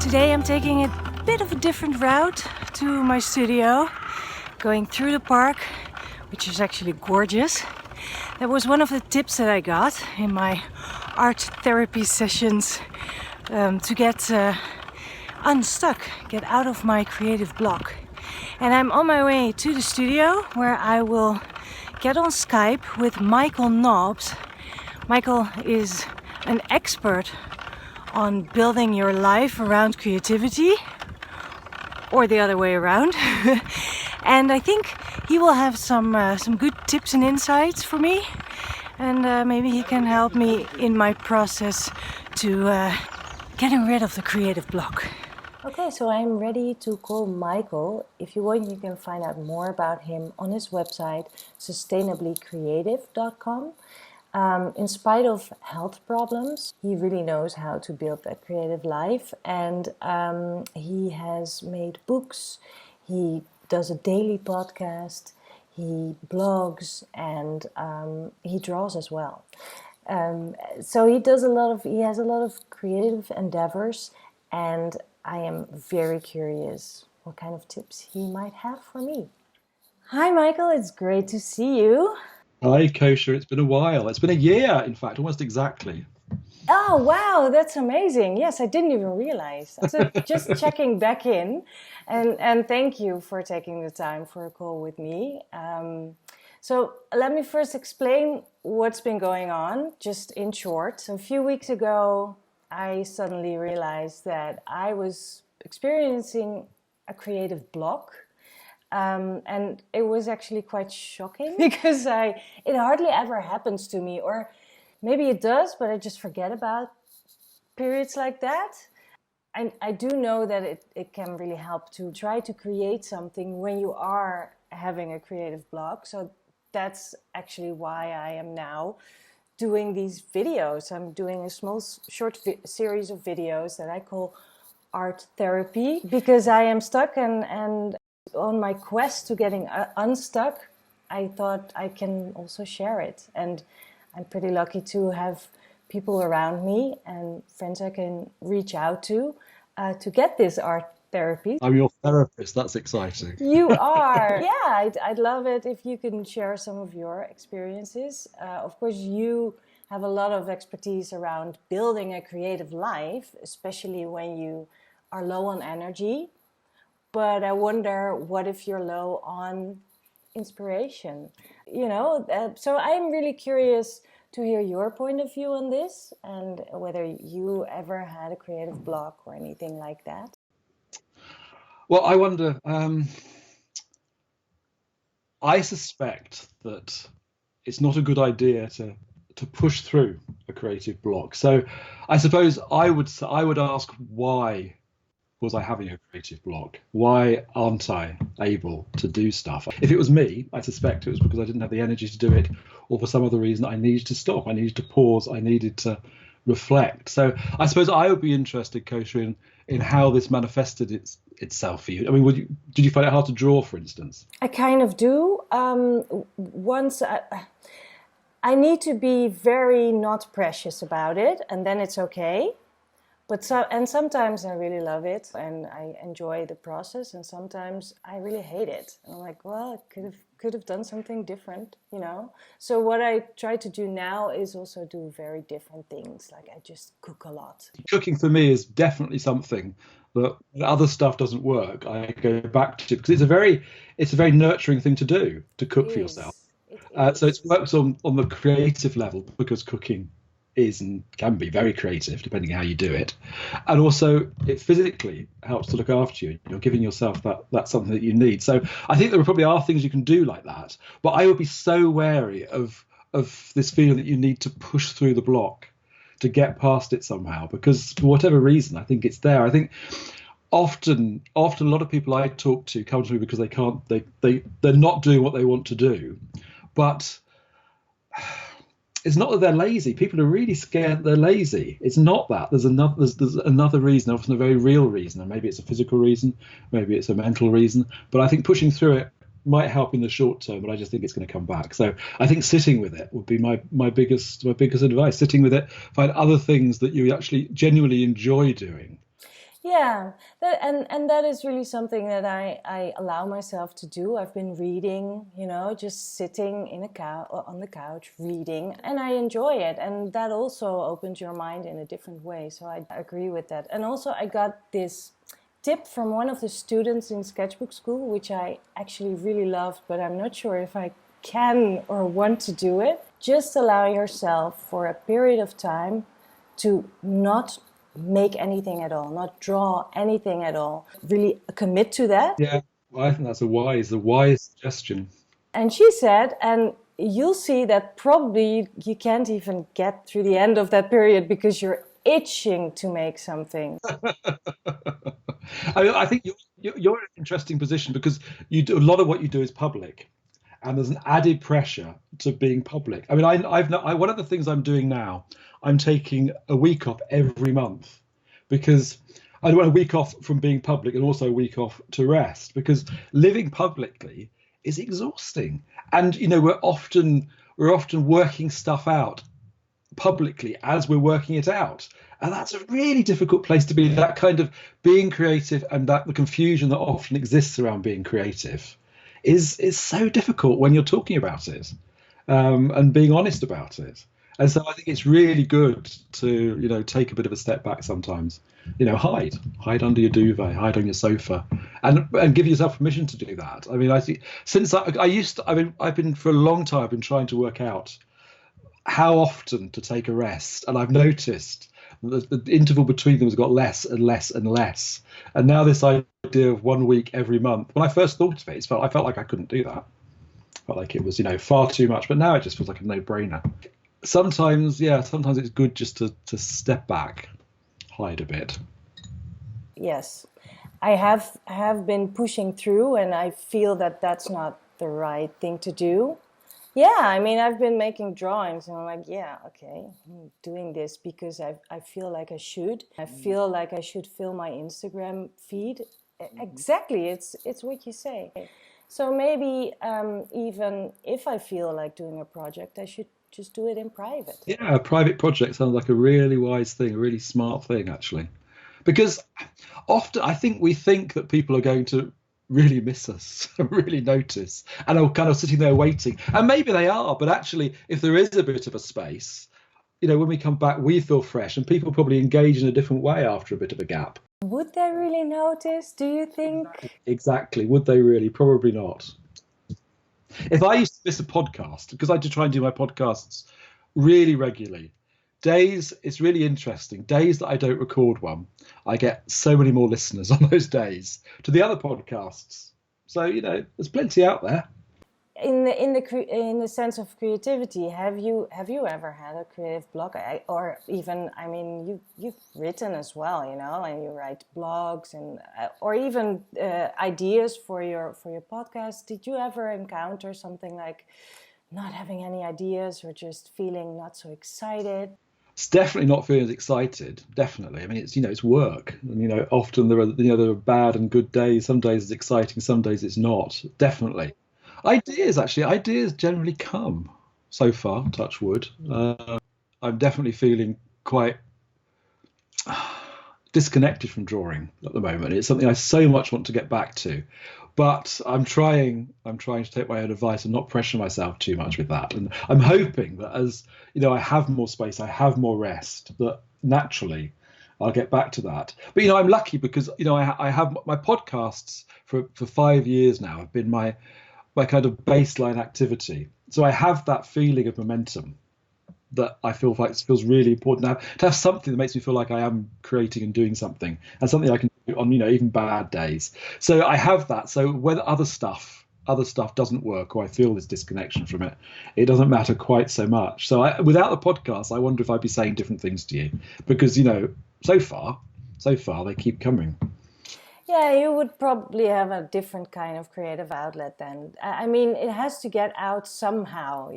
Today I'm taking a bit of a different route to my studio, going through the park, which is actually gorgeous. That was one of the tips that I got in my art therapy sessions to get unstuck, get out of my creative block. And I'm on my way to the studio where I will get on Skype with Michael Nobbs. Michael is an expert on building your life around creativity, or the other way around. And I think he will have some good tips and insights for me, and maybe he can help me in my process to getting rid of the creative block. Okay, so I'm ready to call Michael. If you want, you can find out more about him on his website, sustainablycreative.com. In spite of health problems, he really knows how to build a creative life, and he has made books, he does a daily podcast, he blogs, and he draws as well. So he has a lot of creative endeavors, and I am very curious what kind of tips he might have for me. Hi Michael, it's great to see you. Hi, Koosje. It's been a while. It's been a year, in fact, almost exactly. Oh, wow, that's amazing. Yes, I didn't even realize. So just checking back in, and thank you for taking the time for a call with me. So let me first explain what's been going on, just in short. So a few weeks ago, I suddenly realized that I was experiencing a creative block. And it was actually quite shocking because it hardly ever happens to me, or maybe it does, but I just forget about periods like that. I do know that it can really help to try to create something when you are having a creative block. So that's actually why I am now doing these videos. I'm doing a small short series of videos that I call art therapy, because I am stuck and on my quest to getting unstuck, I thought I can also share it. And I'm pretty lucky to have people around me and friends I can reach out to get this art therapy. I'm your therapist. That's exciting. You are. Yeah, I'd love it if you can share some of your experiences. Of course, you have a lot of expertise around building a creative life, especially when you are low on energy. But I wonder, what if you're low on inspiration? So I'm really curious to hear your point of view on this, and whether you ever had a creative block or anything like that. Well, I wonder, I suspect that it's not a good idea to push through a creative block. So I suppose I would ask, why was I having a creative block? Why aren't I able to do stuff? If it was me, I suspect it was because I didn't have the energy to do it, or for some other reason I needed to stop, I needed to pause, I needed to reflect. So I suppose I would be interested, Koosje, in how this manifested itself for you. I mean, did you find it hard to draw, for instance? I kind of do. Once I need to be very not precious about it, and then it's okay. But sometimes I really love it and I enjoy the process, and sometimes I really hate it. And I'm like, well, I could have done something different, So what I try to do now is also do very different things. Like I just cook a lot. Cooking for me is definitely something that when other stuff doesn't work, I go back to, because it's a very nurturing thing to do, to cook for yourself. So it works on the creative level, because cooking is and can be very creative depending how you do it, and also it physically helps to look after you. You're giving yourself that's something that you need. So I think there probably are things you can do like that, but I would be so wary of this feeling that you need to push through the block to get past it somehow, because for whatever reason I think it's there. I think often a lot of people I talk to come to me because they're not doing what they want to do, but it's not that they're lazy. People are really scared they're lazy. It's not that. There's another reason, often a very real reason, and maybe it's a physical reason, maybe it's a mental reason. But I think pushing through it might help in the short term, but I just think it's going to come back. So I think sitting with it would be my biggest advice. Sitting with it, find other things that you actually genuinely enjoy doing. Yeah, and that is really something that I allow myself to do. I've been reading, just sitting on the couch reading, and I enjoy it. And that also opens your mind in a different way. So I agree with that. And also I got this tip from one of the students in Sketchbook Skool, which I actually really loved, but I'm not sure if I can or want to do it. Just allow yourself for a period of time to not make anything at all, not draw anything at all. Really commit to that. Yeah, well, I think that's a wise suggestion. And she said, and you'll see that probably you can't even get through the end of that period because you're itching to make something. I think you're in an interesting position because you do a lot of what you do is public, and there's an added pressure to being public. I mean, one of the things I'm doing now, I'm taking a week off every month because I want a week off from being public and also a week off to rest, because living publicly is exhausting, and we're often working stuff out publicly as we're working it out, and that's a really difficult place to be. That kind of being creative and that the confusion that often exists around being creative is so difficult when you're talking about it, and being honest about it. And so I think it's really good to take a bit of a step back sometimes. Hide under your duvet, hide on your sofa, and give yourself permission to do that. I mean, I think since I've been for a long time, I've been trying to work out how often to take a rest, and I've noticed that the interval between them has got less and less and less. And now this idea of 1 week every month, when I first thought of it, I felt like I couldn't do that. I felt like it was far too much. But now it just feels like a no-brainer. Sometimes it's good just to step back, hide a bit. Yes, I have been pushing through, and I feel that that's not the right thing to do. Yeah, I mean, I've been making drawings, and I'm like, yeah, okay, I'm doing this because I feel like I should. I feel like I should fill my Instagram feed. Exactly, it's what you say. So maybe even if I feel like doing a project, I should just do it in private. Yeah, a private project sounds like a really wise thing, a really smart thing, actually. Because often I think we think that people are going to really miss us, really notice, and are kind of sitting there waiting. And maybe they are, but actually, if there is a bit of a space, when we come back, we feel fresh, and people probably engage in a different way after a bit of a gap. Would they really notice, do you think? Exactly. Would they really? Probably not. If I used to miss a podcast, because I do try and do my podcasts really regularly, it's really interesting. Days that I don't record one, I get so many more listeners on those days to the other podcasts. So, there's plenty out there. In the sense of creativity, have you ever had a creative block? Or even, I mean, you've written as well, and you write blogs and or even ideas for your podcast. Did you ever encounter something like not having any ideas or just feeling not so excited? It's definitely not feeling as excited. Definitely. I mean, it's work, and often there are bad and good days. Some days it's exciting, some days it's not. Definitely. Ideas generally come so far, touch wood. I'm definitely feeling quite disconnected from drawing at the moment. It's something I so much want to get back to, but I'm trying to take my own advice and not pressure myself too much with that. And I'm hoping that as I have more space, I have more rest, that naturally I'll get back to that. But I'm lucky because I have my podcasts for 5 years now have been my kind of baseline activity. So I have that feeling of momentum that I feel like feels really important now, to have something that makes me feel like I am creating and doing something, and something I can do on even bad days. So I have that. So whether other stuff doesn't work, or I feel this disconnection from it, it doesn't matter quite so much. So without the podcast, I wonder if I'd be saying different things to you, because so far they keep coming. Yeah, you would probably have a different kind of creative outlet then. I mean, it has to get out somehow,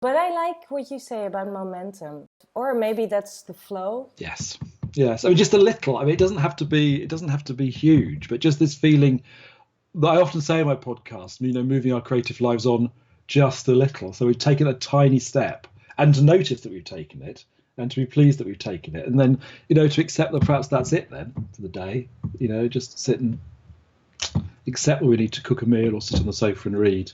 But I like what you say about momentum. Or maybe that's the flow. Yes. I mean, just a little. I mean, it doesn't have to be huge, but just this feeling that I often say in my podcast, moving our creative lives on just a little. So we've taken a tiny step, and to notice that we've taken it, and to be pleased that we've taken it, and then to accept that perhaps that's it then for the day. Just sit and accept that we need to cook a meal or sit on the sofa and read.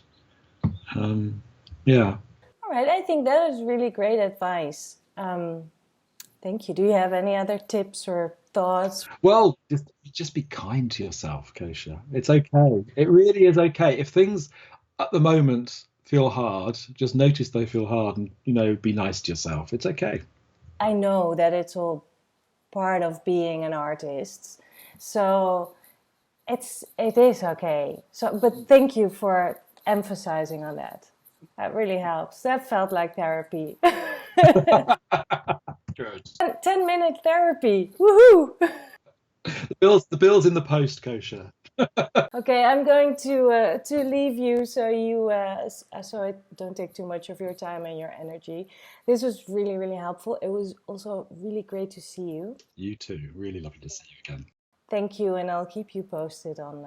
Yeah. All right, I think that is really great advice. Thank you. Do you have any other tips or thoughts? Well, just be kind to yourself, Koosje. It's okay. It really is okay. If things at the moment feel hard, just notice they feel hard and, be nice to yourself. It's okay. I know that it's all part of being an artist. So it is okay. But thank you for emphasizing on that. That really helps. That felt like therapy. Good. 10-minute therapy. Woohoo! The bill's in the post, Koosje. Okay, I'm going to leave you so I don't take too much of your time and your energy. This was really, really helpful. It was also really great to see you. You too. Really lovely to see you again. Thank you, and I'll keep you posted on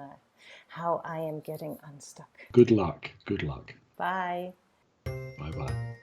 how I am getting unstuck. Good luck. Good luck. Bye. Bye-bye.